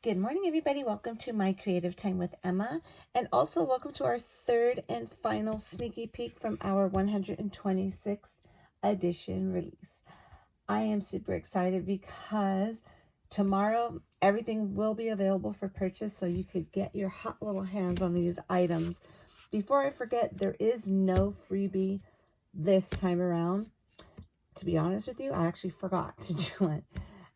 Good morning, everybody. Welcome to My Creative Time with Emma. And also welcome to our third and final sneaky peek from our 126th edition release. I am super excited because tomorrow everything will be available for purchase, so you could get your hot little hands on these items. Before I forget, there is no freebie this time around. To be honest with you, I actually forgot to do it.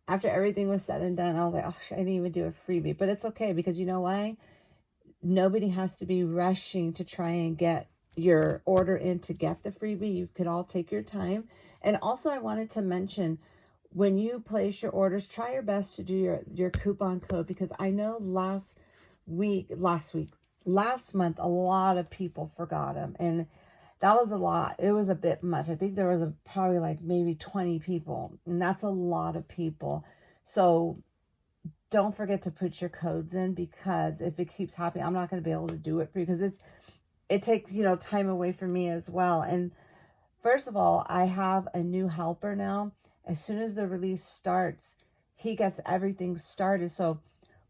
After everything was said and done, I was like, oh, I didn't even do a freebie. But it's okay, because you know why? Nobody has to be rushing to try and get your order in to get the freebie. You could all take your time. And also, I wanted to mention, when you place your orders, try your best to do your coupon code, because I know last month, a lot of people forgot them. And that was a lot. It was a bit much. I think there was probably like maybe 20 people, and that's a lot of people. So don't forget to put your codes in, because if it keeps happening, I'm not going to be able to do it for you, because it takes, time away from me as well. And first of all, I have a new helper now. As soon as the release starts, he gets everything started. So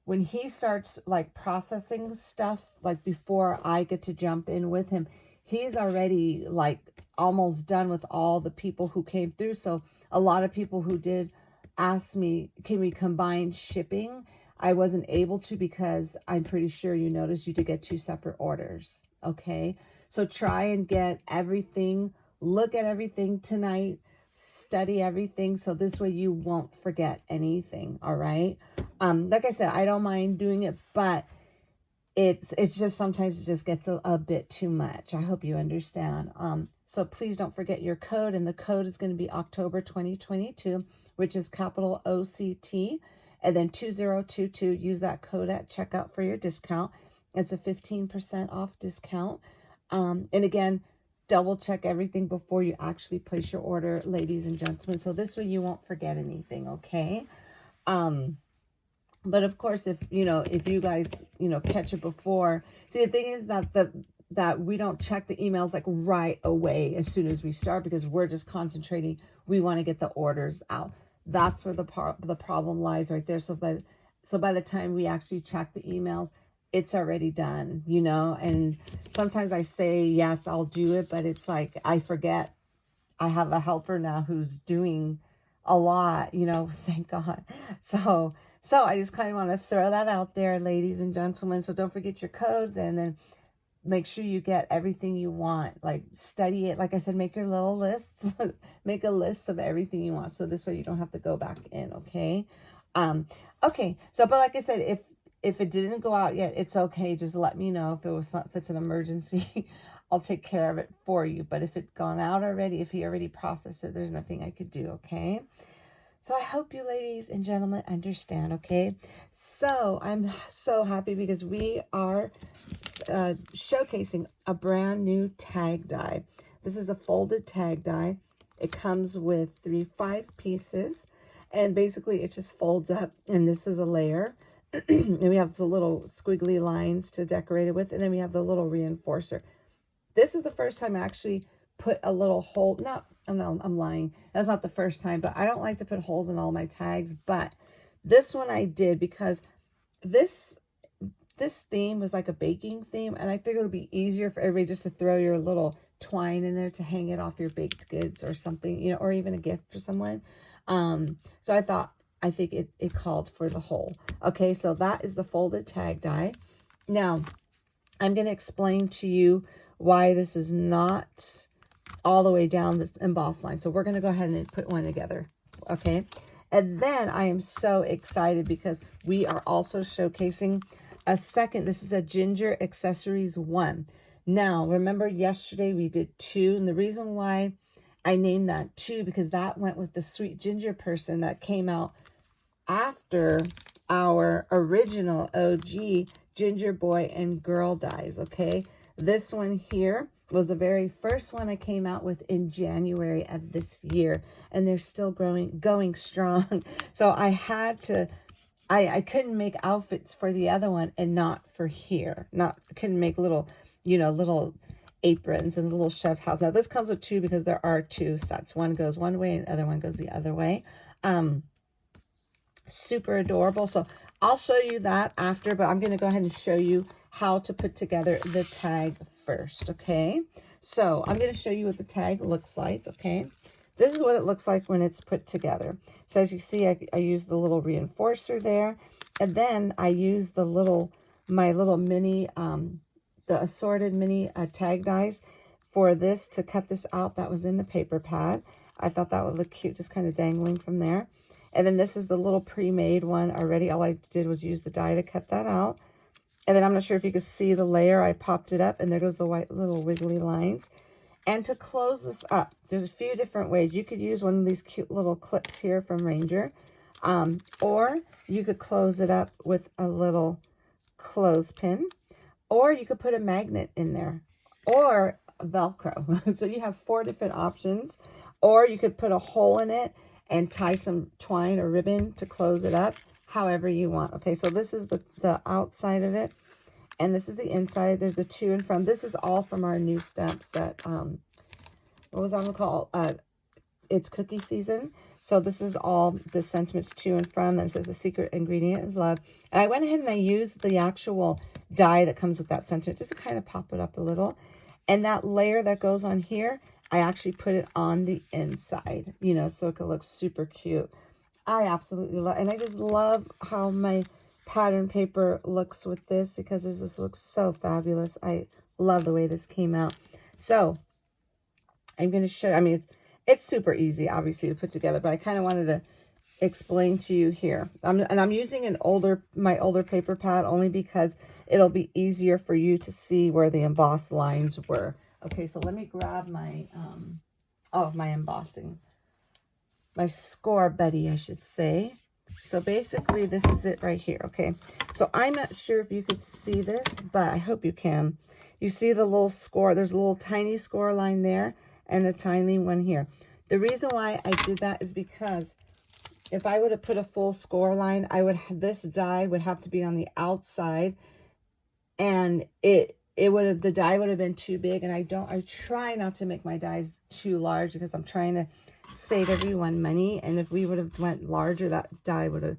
when he starts like processing stuff, like before I get to jump in with him, he's already like almost done with all the people who came through. So a lot of people who did ask me, can we combine shipping? I wasn't able to, because I'm pretty sure you noticed you did get 2 separate orders. Okay. So try and get everything, look at everything tonight, study everything, so this way you won't forget anything. All right. Like I said, I don't mind doing it, but it's just sometimes it just gets a bit too much. I hope you understand. So please don't forget your code, and the code is going to be October 2022, which is capital OCT, and then 2022. Use that code at checkout for your discount. It's a 15% off discount. And again, double check everything before you actually place your order, ladies and gentlemen. So this way you won't forget anything, okay? But of course, if you guys, catch it before. See, the thing is that we don't check the emails like right away as soon as we start, because we're just concentrating. We want to get the orders out. That's where the problem lies right there. So by the time we actually check the emails, it's already done, and sometimes I say, yes, I'll do it, but it's like, I forget. I have a helper now who's doing a lot, thank God. So I just kind of want to throw that out there, ladies and gentlemen. So don't forget your codes, and then make sure you get everything you want. Like, study it. Like I said, make your little lists. Make a list of everything you want, so this way you don't have to go back in, okay? Okay, so, but like I said, if it didn't go out yet, it's okay. Just let me know if it's an emergency. I'll take care of it for you. But if it's gone out already, if he already processed it, there's nothing I could do, okay? So I hope you ladies and gentlemen understand, okay? So I'm so happy, because we are showcasing a brand new tag die. This is a folded tag die. It comes with 5 pieces, and basically it just folds up, and this is a layer. And we have the little squiggly lines to decorate it with, and then we have the little reinforcer. This is the first time I actually put a little hole. I'm lying. That's not the first time, but I don't like to put holes in all my tags. But this one I did, because this theme was like a baking theme, and I figured it would be easier for everybody just to throw your little twine in there to hang it off your baked goods or something, or even a gift for someone. So I think it called for the hole. Okay, so that is the folded tag die. Now, I'm going to explain to you why this is not all the way down this embossed line. So we're going to go ahead and put one together. Okay, and then I am so excited, because we are also showcasing a second. This is a Ginger Accessories 1. Now, remember yesterday we did 2, and the reason why I named that 2, because that went with the Sweet Ginger person that came out after our original OG Ginger Boy and Girl dies, okay? This one here was the very first one I came out with in January of this year, and they're still going strong. So I had to, I couldn't make outfits for the other one and not for here. Couldn't make little, little aprons and little chef house. Now this comes with 2, because there are 2 sets. One goes one way and the other one goes the other way. Super adorable. So I'll show you that after, but I'm going to go ahead and show you how to put together the tag first, okay? So I'm going to show you what the tag looks like, okay? This is what it looks like when it's put together. So as you see, I use the little reinforcer there, and then I use the my little mini, the assorted mini tag dies for this to cut this out. That was in the paper pad. I thought that would look cute, just kind of dangling from there. And then this is the little pre-made one already. All I did was use the die to cut that out. And then I'm not sure if you can see the layer. I popped it up, and there goes the white little wiggly lines. And to close this up, there's a few different ways. You could use one of these cute little clips here from Ranger. Or you could close it up with a little clothespin. Or you could put a magnet in there. Or Velcro. So you have 4 different options. Or you could put a hole in it and tie some twine or ribbon to close it up, however you want. Okay, so this is the outside of it, and this is the inside. There's the to and from. This is all from our new stamp set. What was that one called? It's cookie season. So this is all the sentiments to and from. Then it says the secret ingredient is love. And I went ahead and I used the actual die that comes with that sentiment just to kind of pop it up a little. And that layer that goes on here, I actually put it on the inside, you know, so it could look super cute. I absolutely love, and I just love how my pattern paper looks with this, because it just looks so fabulous. I love the way this came out. So I'm going to show, I mean, it's super easy, obviously, to put together, but I kind of wanted to explain to you here. And I'm using my older paper pad only because it'll be easier for you to see where the embossed lines were. Okay, so let me grab my, my embossing. My score buddy, I should say. So basically, this is it right here, okay? So I'm not sure if you could see this, but I hope you can. You see the little score, there's a little tiny score line there, and a tiny one here. The reason why I did that is because if I would have put a full score line, this die would have to be on the outside, and the die would have been too big, and I try not to make my dies too large because I'm trying to save everyone money. And if we would have went larger, that die would have,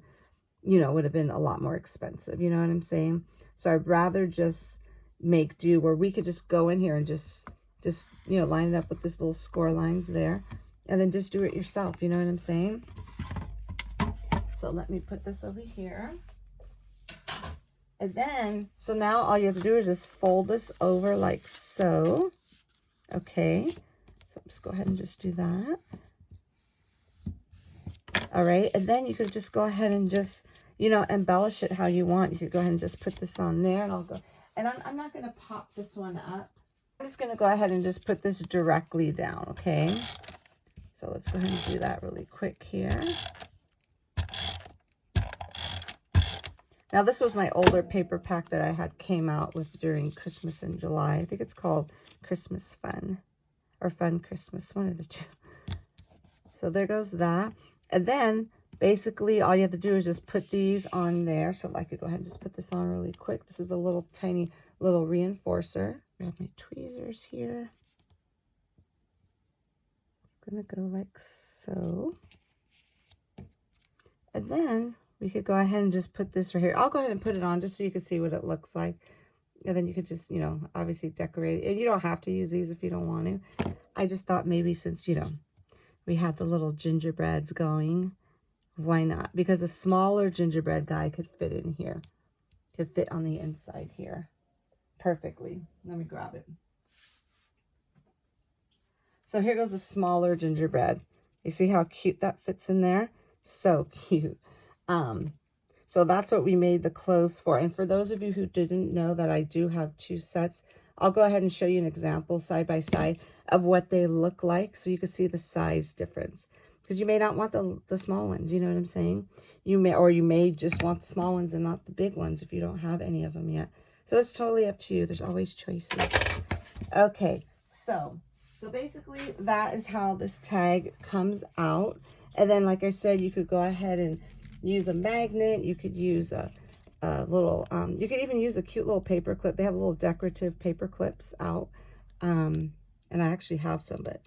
would have been a lot more expensive. You know what I'm saying? So I'd rather just make do where we could just go in here and just line it up with this little score lines there, and then just do it yourself. You know what I'm saying? So let me put this over here. And then, so now all you have to do is just fold this over like so. Okay. So let's go ahead and just do that. All right. And then you could just go ahead and just, embellish it how you want. You could go ahead and just put this on there, and I'll go. And I'm not going to pop this one up. I'm just going to go ahead and just put this directly down. Okay. So let's go ahead and do that really quick here. Now, this was my older paper pack that I had came out with during Christmas in July. I think it's called Christmas Fun or Fun Christmas, one of the two. So there goes that. And then basically all you have to do is just put these on there. So I could go ahead and just put this on really quick. This is the little tiny little reinforcer. Grab my tweezers here. I'm going to go like so. And then we could go ahead and just put this right here. I'll go ahead and put it on just so you can see what it looks like. And then you could just, obviously decorate it. And you don't have to use these if you don't want to. I just thought maybe since, we have the little gingerbreads going, why not? Because a smaller gingerbread guy could fit in here. Could fit on the inside here perfectly. Let me grab it. So here goes a smaller gingerbread. You see how cute that fits in there? So cute. So that's what we made the clothes for. And for those of you who didn't know that I do have 2 sets, I'll go ahead and show you an example side by side of what they look like, so you can see the size difference. Because you may not want the small ones, you know what I'm saying? You may just want the small ones and not the big ones if you don't have any of them yet. So it's totally up to you. There's always choices. Okay, so basically that is how this tag comes out. And then, like I said, you could go ahead and use a magnet. You could use a little, you could even use a cute little paper clip. They have little decorative paper clips out. And I actually have some, but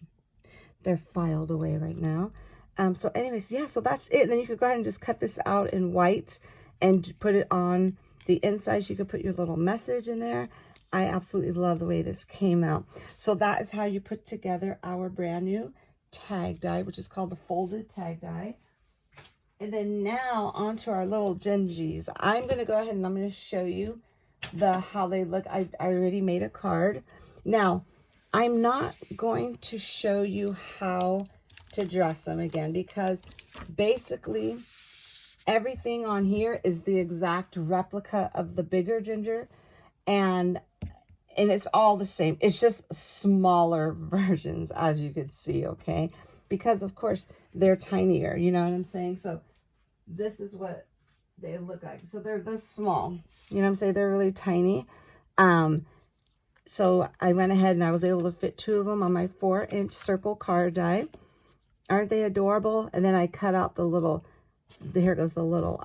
they're filed away right now. So anyways, yeah, so that's it. And then you could go ahead and just cut this out in white and put it on the inside. So you could put your little message in there. I absolutely love the way this came out. So that is how you put together our brand new tag die, which is called the folded tag die. And then now onto our little gingies. I'm going to go ahead and I'm going to show you how they look. I already made a card. Now, I'm not going to show you how to dress them again, because basically everything on here is the exact replica of the bigger ginger, and it's all the same. It's just smaller versions, as you could see, okay? Because of course they're tinier, you know what I'm saying? So this is what they look like. So they're this small, you know what I'm saying? They're really tiny. So I went ahead and I was able to fit 2 of them on my 4-inch circle card die. Aren't they adorable? And then I cut out the little, here goes the little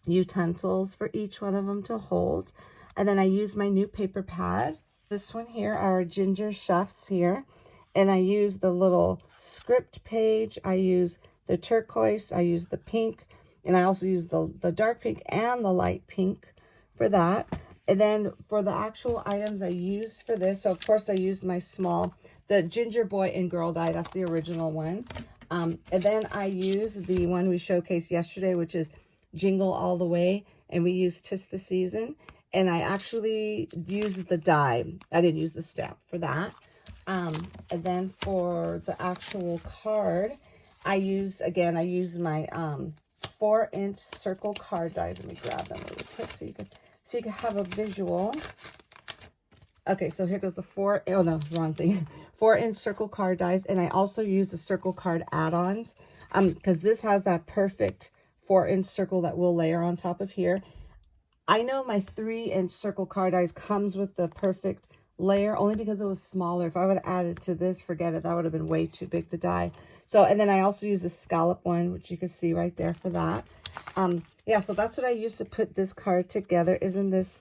utensils for each one of them to hold. And then I used my new paper pad. This one here, our ginger chefs here. And I use the little script page. I use the turquoise. I use the pink. And I also use the dark pink and the light pink for that. And then for the actual items I used for this, so of course I used my small, the ginger boy and girl die. That's the original one. And then I used the one we showcased yesterday, which is Jingle All the Way. And we used 'Tis the Season. And I actually used the die. I didn't use the stamp for that. And then for the actual card, I used my 4-inch circle card dies. Let me grab them really quick so you can have a visual. Okay, so here goes the 4-inch circle card dies. And I also use the circle card add-ons because this has that perfect 4-inch circle that we'll layer on top of here. I know my 3-inch circle card dies comes with the perfect layer only because it was smaller. If I would have added to this, forget it. That would have been way too big to die. So, and then I also use the scallop one, which you can see right there for that. Yeah, so that's what I used to put this card together. Isn't this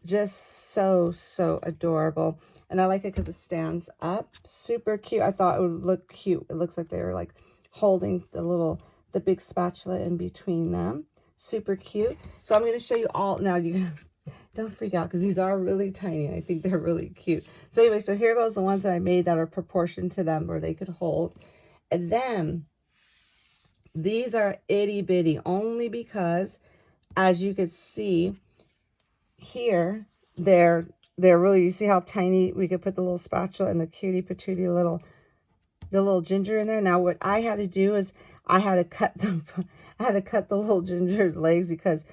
just so adorable? And I like it because it stands up. Super cute. I thought it would look cute. It looks like they were like holding the big spatula in between them. Super cute. So I'm going to show you all. Now, you don't freak out because these are really tiny. I think they're really cute. So anyway, so here goes the ones that I made that are proportioned to them where they could hold. And then these are itty bitty only because, as you could see here, they're really, you see how tiny we could put the little spatula and the cutie patootie the little ginger in there. Now what I had to do is I had to cut the little ginger's legs, because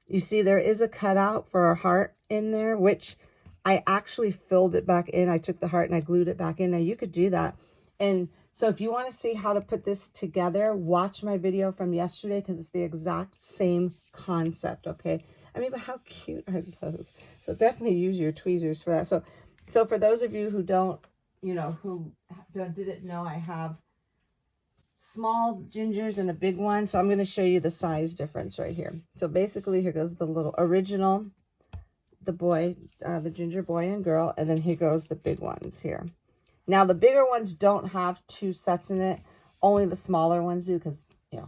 you see there is a cutout for a heart in there, which I actually filled it back in. I took the heart and I glued it back in. Now you could do that. And so if you want to see how to put this together, watch my video from yesterday, because it's the exact same concept, okay? I mean, but how cute are those? So definitely use your tweezers for that. So for those of you who don't, didn't know, I have small gingers and a big one. So I'm going to show you the size difference right here. So basically here goes the little original, the ginger boy and girl. And then here goes the big ones here. Now the bigger ones don't have 2 sets in it. Only the smaller ones do, because,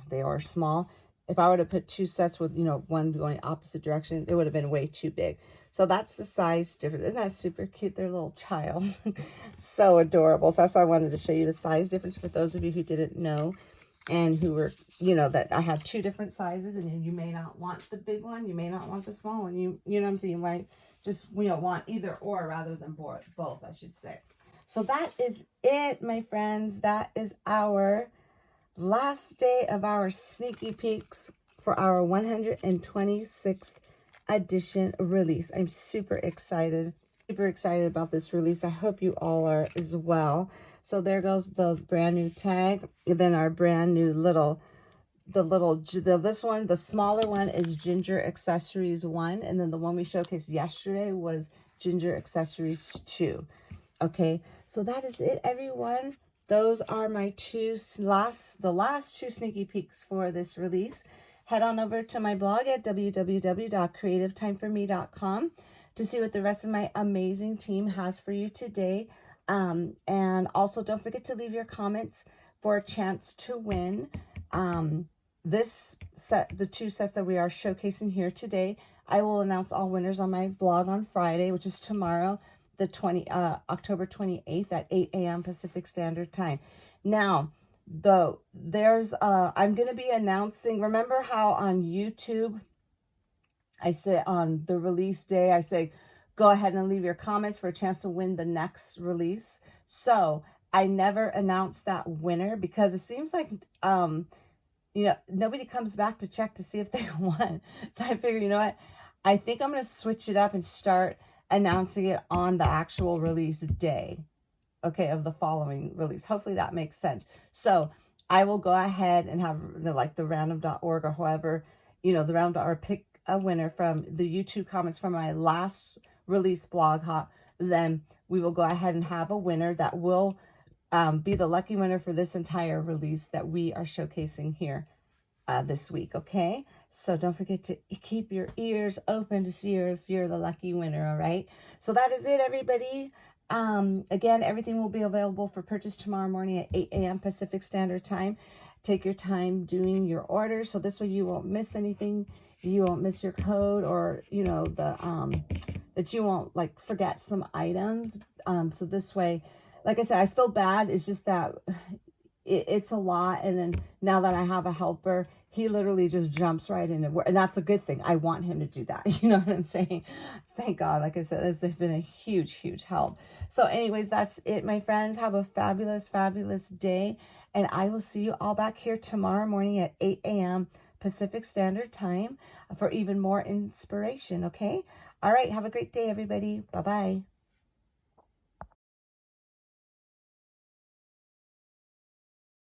they are small. If I were to put 2 sets with, one going opposite direction, it would have been way too big. So that's the size difference. Isn't that super cute? Their little child. So adorable. So that's why I wanted to show you the size difference for those of you who didn't know and who were, that I have 2 different sizes, and you may not want the big one. You may not want the small one. You know what I'm saying? You might just, want either or rather than both, I should say. So that is it, my friends. That is our last day of our sneaky peeks for our 126th edition release. I'm super excited about this release. I hope you all are as well. So there goes the brand new tag, and then our brand new this one, the smaller one is Ginger Accessories 1, and then the one we showcased yesterday was Ginger Accessories 2. Okay, so that is it, everyone. Those are my the last 2 sneaky peeks for this release. Head on over to my blog at www.creativetimeforme.com to see what the rest of my amazing team has for you today. And also don't forget to leave your comments for a chance to win this set, the 2 sets that we are showcasing here today. I will announce all winners on my blog on Friday, which is tomorrow, the October 28th at 8 a.m. Pacific Standard Time. Now, I'm going to be announcing, remember how on YouTube, I say on the release day, I say, go ahead and leave your comments for a chance to win the next release. So I never announced that winner because it seems like, nobody comes back to check to see if they won. So I figured, you know what? I think I'm going to switch it up and start announcing it on the actual release day, okay, of the following release. Hopefully that makes sense. So I will go ahead and have the random.org or whoever, the random.org pick a winner from the YouTube comments from my last release blog. Then we will go ahead and have a winner that will be the lucky winner for this entire release that we are showcasing here this week, okay? So don't forget to keep your ears open to see if you're the lucky winner, all right? So that is it, everybody. Again, everything will be available for purchase tomorrow morning at 8 a.m. Pacific Standard Time. Take your time doing your orders, so this way you won't miss anything. You won't miss your code, or, that you won't, forget some items. So this way, like I said, I feel bad. It's just that it's a lot. And then now that I have a helper, he literally just jumps right into work. And that's a good thing. I want him to do that. You know what I'm saying? Thank God. Like I said, it's been a huge, huge help. So anyways, that's it, my friends. Have a fabulous, fabulous day. And I will see you all back here tomorrow morning at 8 a.m. Pacific Standard Time for even more inspiration, okay? All right. Have a great day, everybody. Bye-bye.